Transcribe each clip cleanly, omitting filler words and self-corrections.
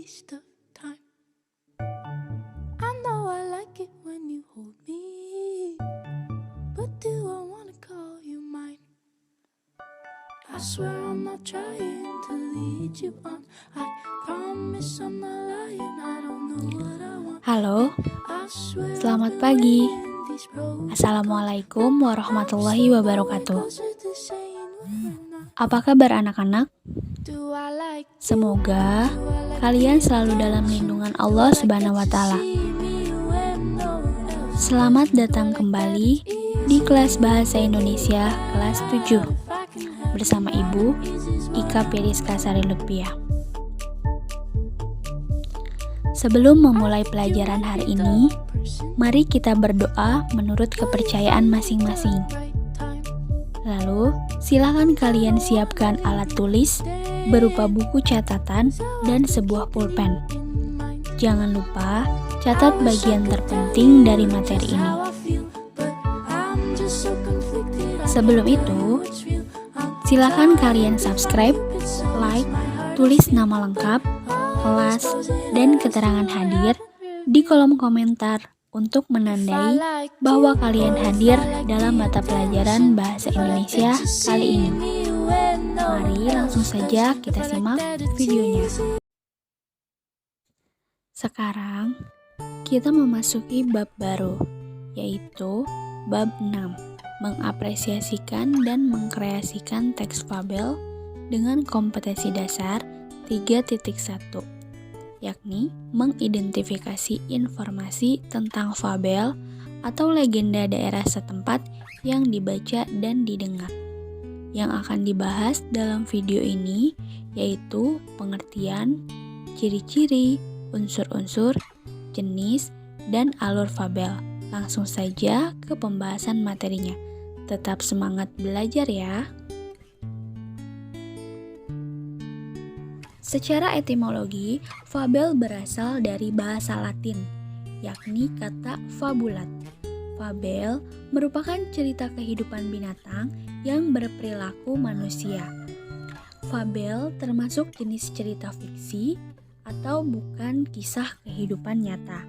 waste of time. I know I like it when you hold me, but do I wanna call you mine? I swear I'm not trying to lead you on. I promise I'm not lying. I don't know what I want. Halo, selamat pagi. Assalamualaikum warahmatullahi wabarakatuh. Apa kabar anak-anak? Semoga kalian selalu dalam lindungan Allah Subhanahu wa Ta'ala. Selamat datang kembali di kelas Bahasa Indonesia kelas 7 bersama Ibu Ika Periska Sari Lutfiah. Sebelum memulai pelajaran hari ini, mari kita berdoa menurut kepercayaan masing-masing. Lalu, silakan kalian siapkan alat tulis berupa buku catatan dan sebuah pulpen. Jangan lupa catat bagian terpenting dari materi ini. Sebelum itu, silakan kalian subscribe, like, tulis nama lengkap, kelas, dan keterangan hadir di kolom komentar untuk menandai bahwa kalian hadir dalam mata pelajaran Bahasa Indonesia kali ini. Mari langsung saja kita simak videonya. Sekarang, kita memasuki bab baru, yaitu bab 6, mengapresiasikan dan mengkreasikan teks fabel dengan kompetensi dasar 3.1, yakni mengidentifikasi informasi tentang fabel atau legenda daerah setempat yang dibaca dan didengar. Yang akan dibahas dalam video ini yaitu pengertian, ciri-ciri, unsur-unsur, jenis, dan alur fabel. Langsung saja ke pembahasan materinya. Tetap semangat belajar ya! Secara etimologi, fabel berasal dari bahasa Latin, yakni kata fabulat. Fabel merupakan cerita kehidupan binatang yang berperilaku manusia. Fabel termasuk jenis cerita fiksi atau bukan kisah kehidupan nyata.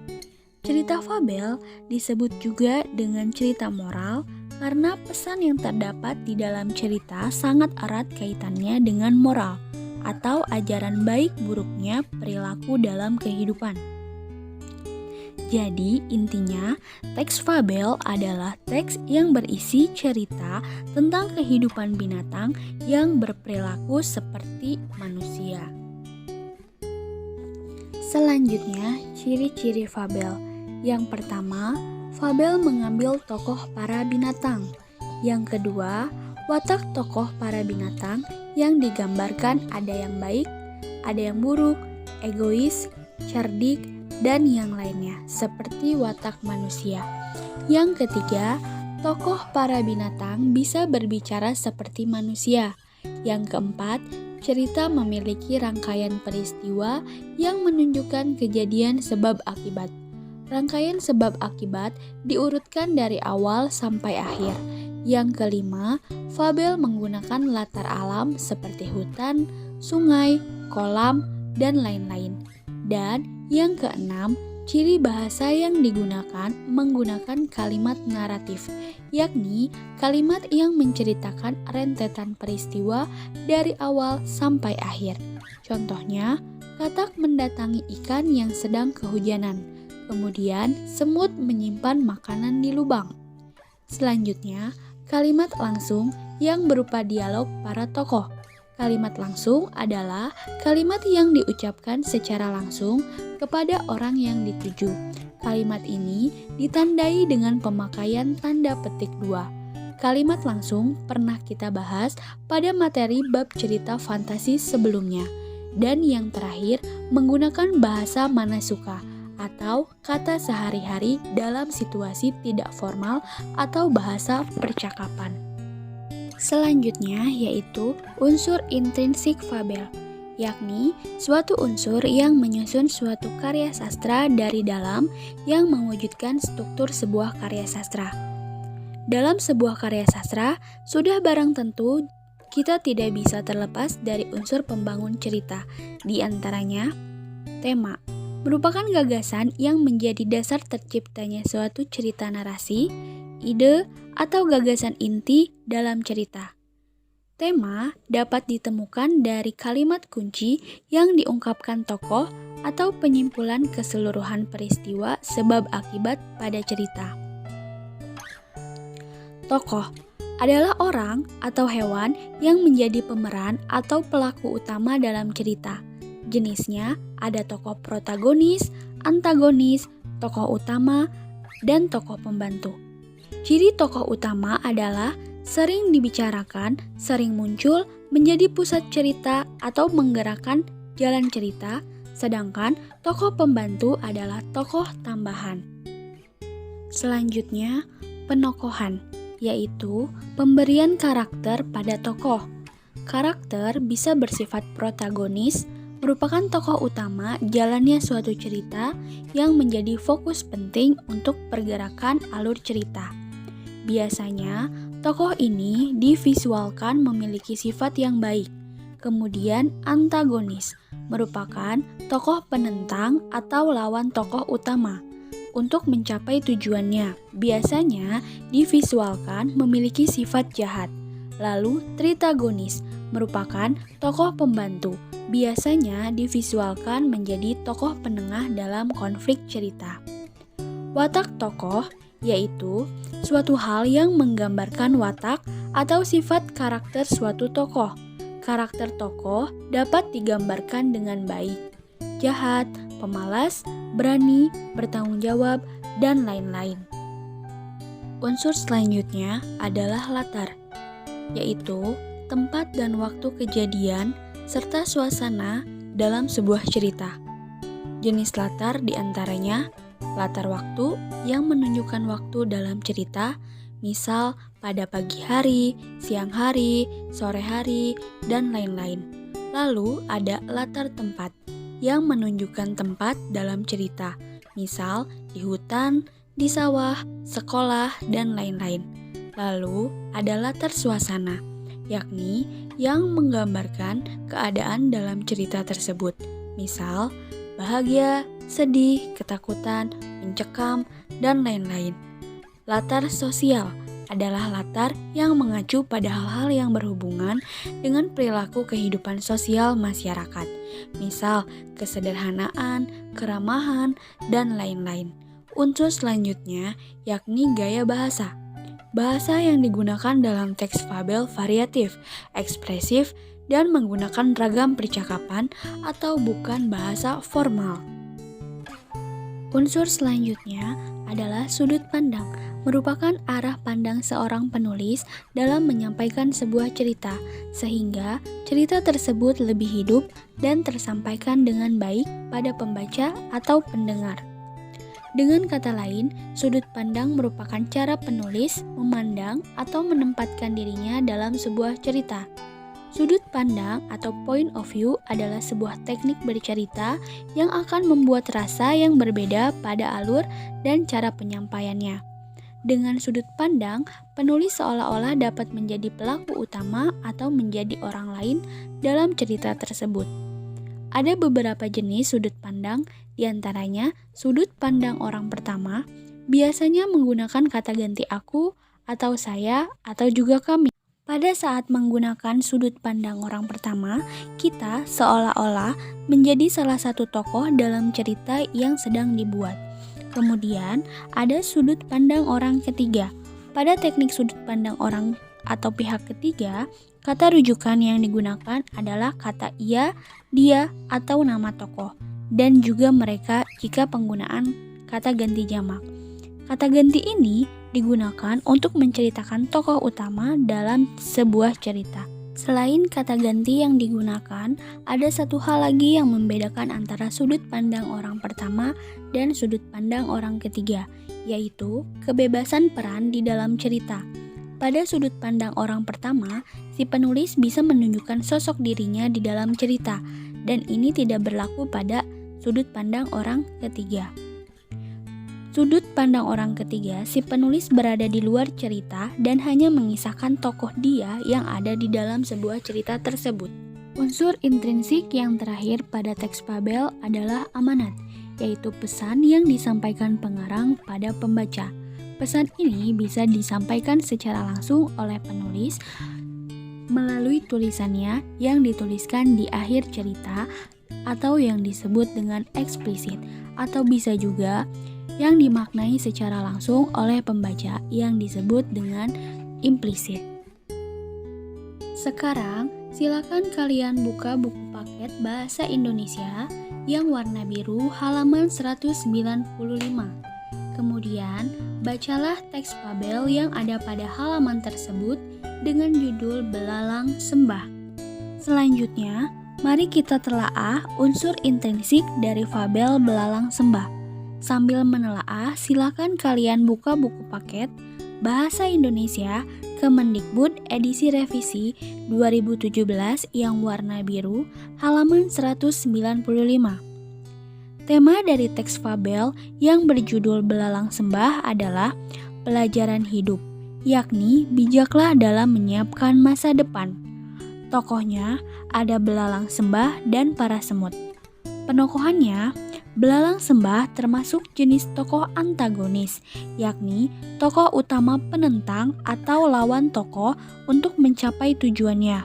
Cerita fabel disebut juga dengan cerita moral karena pesan yang terdapat di dalam cerita sangat erat kaitannya dengan moral atau ajaran baik buruknya perilaku dalam kehidupan. Jadi intinya, teks fabel adalah teks yang berisi cerita tentang kehidupan binatang yang berperilaku seperti manusia. Selanjutnya, ciri-ciri fabel. Yang pertama, fabel mengambil tokoh para binatang. Yang kedua, watak tokoh para binatang yang digambarkan ada yang baik, ada yang buruk, egois, cerdik, dan yang lainnya, seperti watak manusia. Yang ketiga, tokoh para binatang bisa berbicara seperti manusia. Yang keempat, cerita memiliki rangkaian peristiwa yang menunjukkan kejadian sebab akibat. Rangkaian sebab akibat diurutkan dari awal sampai akhir. Yang kelima, fabel menggunakan latar alam seperti hutan, sungai, kolam, dan lain-lain. Dan yang keenam, ciri bahasa yang digunakan menggunakan kalimat naratif, yakni kalimat yang menceritakan rentetan peristiwa dari awal sampai akhir. Contohnya, katak mendatangi ikan yang sedang kehujanan, kemudian semut menyimpan makanan di lubang. Selanjutnya, kalimat langsung yang berupa dialog para tokoh. Kalimat langsung adalah kalimat yang diucapkan secara langsung kepada orang yang dituju. Kalimat ini ditandai dengan pemakaian tanda petik 2. Kalimat langsung pernah kita bahas pada materi bab cerita fantasi sebelumnya. Dan yang terakhir, menggunakan bahasa manasuka atau kata sehari-hari dalam situasi tidak formal atau bahasa percakapan. Selanjutnya yaitu unsur intrinsik fabel, yakni suatu unsur yang menyusun suatu karya sastra dari dalam yang mewujudkan struktur sebuah karya sastra. Dalam sebuah karya sastra, sudah barang tentu kita tidak bisa terlepas dari unsur pembangun cerita, di antaranya Tema merupakan gagasan yang menjadi dasar terciptanya suatu cerita narasi, ide, atau gagasan inti dalam cerita. Tema dapat ditemukan dari kalimat kunci yang diungkapkan tokoh atau penyimpulan keseluruhan peristiwa sebab akibat pada cerita. Tokoh adalah orang atau hewan yang menjadi pemeran atau pelaku utama dalam cerita. Jenisnya ada tokoh protagonis, antagonis, tokoh utama, dan tokoh pembantu. Ciri tokoh utama adalah sering dibicarakan, sering muncul, menjadi pusat cerita atau menggerakkan jalan cerita, sedangkan tokoh pembantu adalah tokoh tambahan. Selanjutnya, penokohan, yaitu pemberian karakter pada tokoh. Karakter bisa bersifat protagonis, merupakan tokoh utama jalannya suatu cerita yang menjadi fokus penting untuk pergerakan alur cerita. Biasanya, tokoh ini divisualkan memiliki sifat yang baik. Kemudian, antagonis merupakan tokoh penentang atau lawan tokoh utama. Untuk mencapai tujuannya, biasanya divisualkan memiliki sifat jahat. Lalu, tritagonis merupakan tokoh pembantu. Biasanya divisualkan menjadi tokoh penengah dalam konflik cerita. Watak tokoh yaitu suatu hal yang menggambarkan watak atau sifat karakter suatu tokoh. Karakter tokoh dapat digambarkan dengan baik, jahat, pemalas, berani, bertanggung jawab, dan lain-lain. Unsur selanjutnya adalah latar, yaitu tempat dan waktu kejadian serta suasana dalam sebuah cerita. Jenis latar diantaranya latar waktu yang menunjukkan waktu dalam cerita, misal pada pagi hari, siang hari, sore hari, dan lain-lain. Lalu ada latar tempat yang menunjukkan tempat dalam cerita, misal di hutan, di sawah, sekolah, dan lain-lain. Lalu ada latar suasana, yakni yang menggambarkan keadaan dalam cerita tersebut, misal bahagia, sedih, ketakutan, mencekam, dan lain-lain. Latar sosial adalah latar yang mengacu pada hal-hal yang berhubungan dengan perilaku kehidupan sosial masyarakat, misal kesederhanaan, keramahan, dan lain-lain. Unsur selanjutnya yakni gaya bahasa. Bahasa yang digunakan dalam teks fabel variatif, ekspresif, dan menggunakan ragam percakapan atau bukan bahasa formal. Unsur selanjutnya adalah sudut pandang, merupakan arah pandang seorang penulis dalam menyampaikan sebuah cerita, sehingga cerita tersebut lebih hidup dan tersampaikan dengan baik pada pembaca atau pendengar. Dengan kata lain, sudut pandang merupakan cara penulis memandang atau menempatkan dirinya dalam sebuah cerita. Sudut pandang atau point of view adalah sebuah teknik bercerita yang akan membuat rasa yang berbeda pada alur dan cara penyampaiannya. Dengan sudut pandang, penulis seolah-olah dapat menjadi pelaku utama atau menjadi orang lain dalam cerita tersebut. Ada beberapa jenis sudut pandang, diantaranya sudut pandang orang pertama, biasanya menggunakan kata ganti aku, atau saya, atau juga kami. Pada saat menggunakan sudut pandang orang pertama, kita seolah-olah menjadi salah satu tokoh dalam cerita yang sedang dibuat. Kemudian, ada sudut pandang orang ketiga. Pada teknik sudut pandang orang atau pihak ketiga, kata rujukan yang digunakan adalah kata ia, dia, atau nama tokoh, dan juga mereka jika penggunaan kata ganti jamak. Kata ganti ini digunakan untuk menceritakan tokoh utama dalam sebuah cerita. Selain kata ganti yang digunakan, ada satu hal lagi yang membedakan antara sudut pandang orang pertama dan sudut pandang orang ketiga, yaitu kebebasan peran di dalam cerita. Pada sudut pandang orang pertama, si penulis bisa menunjukkan sosok dirinya di dalam cerita, dan ini tidak berlaku pada sudut pandang orang ketiga. Sudut pandang orang ketiga, si penulis berada di luar cerita dan hanya mengisahkan tokoh dia yang ada di dalam sebuah cerita tersebut. Unsur intrinsik yang terakhir pada teks fabel adalah amanat, yaitu pesan yang disampaikan pengarang pada pembaca. Pesan ini bisa disampaikan secara langsung oleh penulis melalui tulisannya yang dituliskan di akhir cerita atau yang disebut dengan eksplisit, atau bisa juga yang dimaknai secara langsung oleh pembaca yang disebut dengan implisit. Sekarang, silakan kalian buka buku paket Bahasa Indonesia yang warna biru halaman 195. Kemudian, bacalah teks fabel yang ada pada halaman tersebut dengan judul Belalang Sembah. Selanjutnya, mari kita telaah unsur intrinsik dari fabel Belalang Sembah. Sambil menelaah, silakan kalian buka buku paket Bahasa Indonesia Kemendikbud edisi revisi 2017 yang warna biru halaman 195. Tema dari teks fabel yang berjudul Belalang Sembah adalah pelajaran hidup, yakni bijaklah dalam menyiapkan masa depan. Tokohnya ada belalang sembah dan para semut. Penokohannya, belalang sembah termasuk jenis tokoh antagonis, yakni tokoh utama penentang atau lawan tokoh untuk mencapai tujuannya.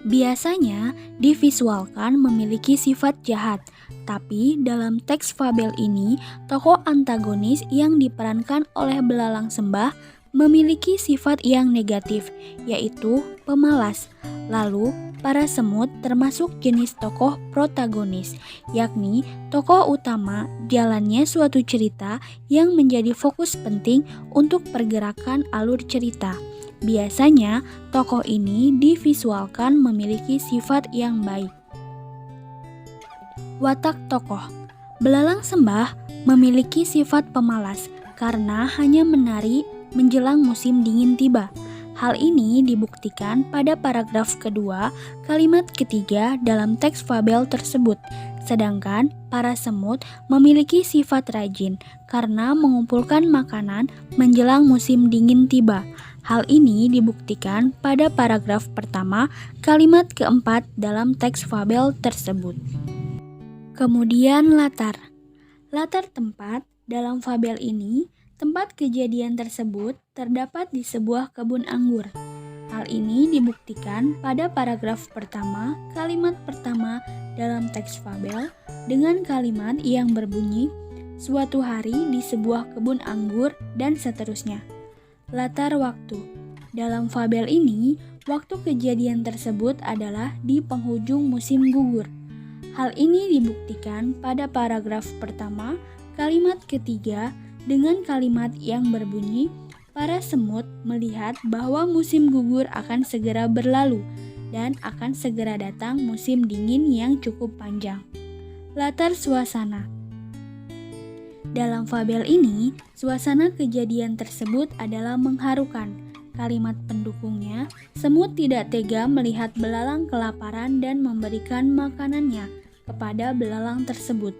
Biasanya divisualkan memiliki sifat jahat, tapi dalam teks fabel ini, tokoh antagonis yang diperankan oleh belalang sembah memiliki sifat yang negatif, yaitu pemalas. Lalu, para semut termasuk jenis tokoh protagonis, yakni tokoh utama jalannya suatu cerita yang menjadi fokus penting untuk pergerakan alur cerita. Biasanya, tokoh ini divisualkan memiliki sifat yang baik. Watak tokoh. Belalang sembah memiliki sifat pemalas karena hanya menari menjelang musim dingin tiba. Hal ini dibuktikan pada paragraf kedua, kalimat ketiga dalam teks fabel tersebut. Sedangkan para semut memiliki sifat rajin karena mengumpulkan makanan menjelang musim dingin tiba. Hal ini dibuktikan pada paragraf pertama, kalimat keempat dalam teks fabel tersebut. Kemudian latar. Latar tempat dalam fabel ini, tempat kejadian tersebut terdapat di sebuah kebun anggur. Hal ini dibuktikan pada paragraf pertama, kalimat pertama dalam teks fabel dengan kalimat yang berbunyi, suatu hari di sebuah kebun anggur dan seterusnya. Latar waktu. Dalam fabel ini, waktu kejadian tersebut adalah di penghujung musim gugur. Hal ini dibuktikan pada paragraf pertama, kalimat ketiga dengan kalimat yang berbunyi, para semut melihat bahwa musim gugur akan segera berlalu dan akan segera datang musim dingin yang cukup panjang. Latar suasana. Dalam fabel ini, suasana kejadian tersebut adalah mengharukan. Kalimat pendukungnya, semut tidak tega melihat belalang kelaparan dan memberikan makanannya kepada belalang tersebut.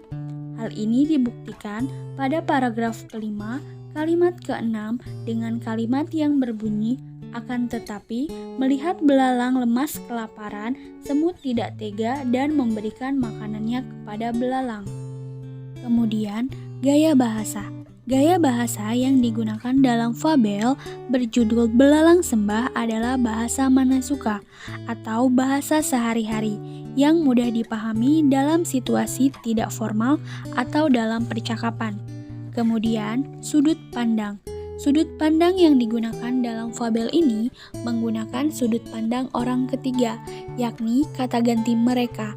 Hal ini dibuktikan pada paragraf kelima, kalimat keenam dengan kalimat yang berbunyi, akan tetapi melihat belalang lemas kelaparan, semut tidak tega dan memberikan makanannya kepada belalang. Kemudian, gaya bahasa. Gaya bahasa yang digunakan dalam fabel berjudul Belalang Sembah adalah bahasa manasuka atau bahasa sehari-hari yang mudah dipahami dalam situasi tidak formal atau dalam percakapan. Kemudian, sudut pandang. Sudut pandang yang digunakan dalam fabel ini menggunakan sudut pandang orang ketiga, yakni kata ganti mereka.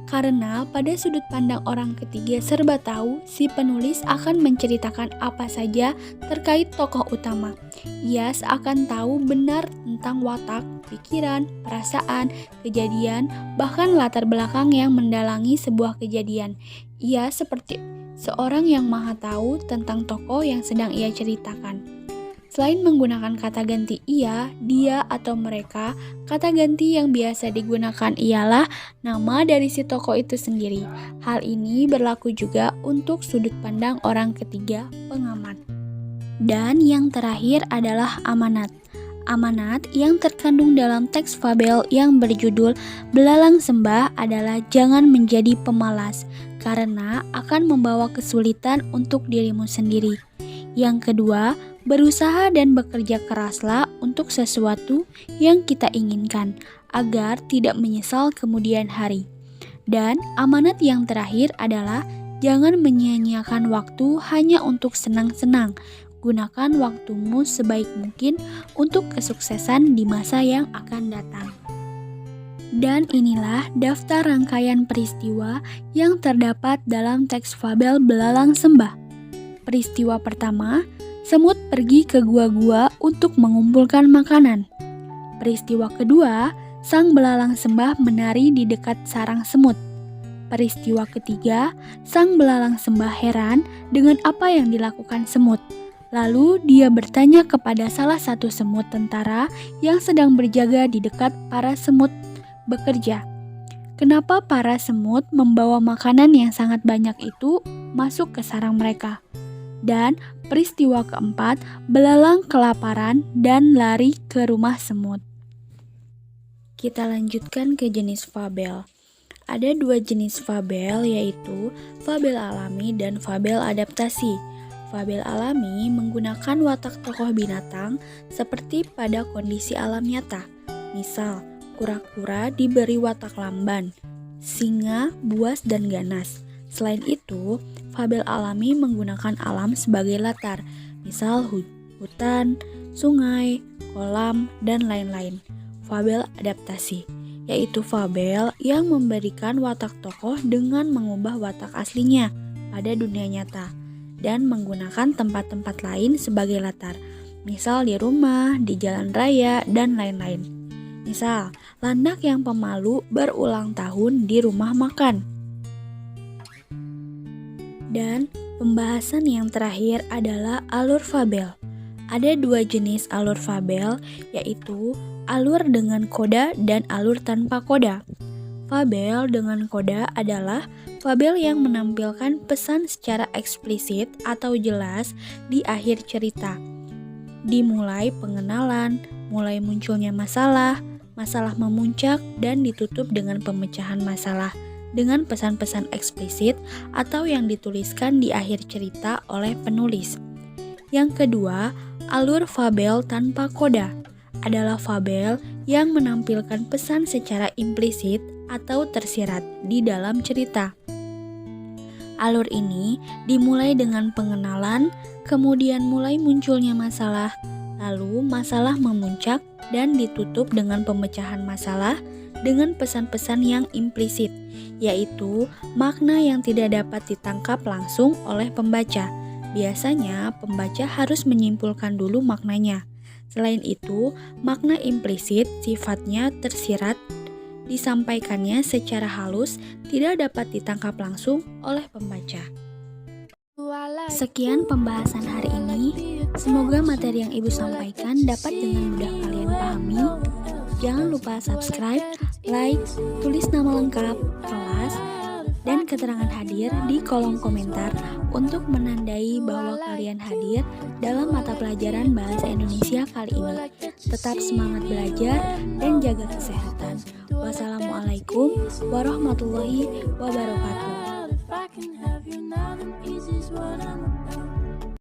Karena pada sudut pandang orang ketiga serba tahu, si penulis akan menceritakan apa saja terkait tokoh utama. Ia seakan tahu benar tentang watak, pikiran, perasaan, kejadian, bahkan latar belakang yang mendalangi sebuah kejadian. Ia seperti seorang yang maha tahu tentang tokoh yang sedang ia ceritakan. Selain menggunakan kata ganti ia, dia, atau mereka, kata ganti yang biasa digunakan ialah nama dari si tokoh itu sendiri. Hal ini berlaku juga untuk sudut pandang orang ketiga, pengamat. Dan yang terakhir adalah amanat. Amanat yang terkandung dalam teks fabel yang berjudul Belalang Sembah adalah jangan menjadi pemalas, karena akan membawa kesulitan untuk dirimu sendiri. Yang kedua, berusaha dan bekerja keraslah untuk sesuatu yang kita inginkan, agar tidak menyesal kemudian hari. Dan amanat yang terakhir adalah jangan menyia-nyiakan waktu hanya untuk senang-senang. Gunakan waktumu sebaik mungkin untuk kesuksesan di masa yang akan datang. Dan inilah daftar rangkaian peristiwa yang terdapat dalam teks fabel Belalang Sembah. Peristiwa pertama, semut pergi ke gua-gua untuk mengumpulkan makanan. Peristiwa kedua, sang belalang sembah menari di dekat sarang semut. Peristiwa ketiga, sang belalang sembah heran dengan apa yang dilakukan semut. Lalu dia bertanya kepada salah satu semut tentara yang sedang berjaga di dekat para semut bekerja. Kenapa para semut membawa makanan yang sangat banyak itu masuk ke sarang mereka? Dan peristiwa keempat, belalang kelaparan dan lari ke rumah semut. Kita lanjutkan ke jenis fabel. Ada dua jenis fabel, yaitu fabel alami dan fabel adaptasi. Fabel alami menggunakan watak tokoh binatang seperti pada kondisi alam nyata. Misal, kura-kura diberi watak lamban, singa, buas, dan ganas. Selain itu, fabel alami menggunakan alam sebagai latar, misal hutan, sungai, kolam, dan lain-lain. Fabel adaptasi, yaitu fabel yang memberikan watak tokoh dengan mengubah watak aslinya pada dunia nyata dan menggunakan tempat-tempat lain sebagai latar, misal di rumah, di jalan raya, dan lain-lain. Misal, landak yang pemalu berulang tahun di rumah makan. Dan pembahasan yang terakhir adalah alur fabel. Ada dua jenis alur fabel, yaitu alur dengan koda dan alur tanpa koda. Fabel dengan koda adalah fabel yang menampilkan pesan secara eksplisit atau jelas di akhir cerita. Dimulai pengenalan, mulai munculnya masalah, masalah memuncak, dan ditutup dengan pemecahan masalah dengan pesan-pesan eksplisit atau yang dituliskan di akhir cerita oleh penulis. Yang kedua, alur fabel tanpa koda adalah fabel yang menampilkan pesan secara implisit atau tersirat di dalam cerita. Alur ini dimulai dengan pengenalan, kemudian mulai munculnya masalah, lalu masalah memuncak dan ditutup dengan pemecahan masalah dengan pesan-pesan yang implisit, yaitu makna yang tidak dapat ditangkap langsung oleh pembaca. Biasanya pembaca harus menyimpulkan dulu maknanya. Selain itu, makna implisit sifatnya tersirat, disampaikannya secara halus, tidak dapat ditangkap langsung oleh pembaca. Sekian pembahasan hari ini. Semoga materi yang Ibu sampaikan dapat dengan mudah kalian pahami. Jangan lupa subscribe, like, tulis nama lengkap, kelas, dan keterangan hadir di kolom komentar untuk menandai bahwa kalian hadir dalam mata pelajaran Bahasa Indonesia kali ini. Tetap semangat belajar dan jaga kesehatan. Wassalamualaikum warahmatullahi wabarakatuh.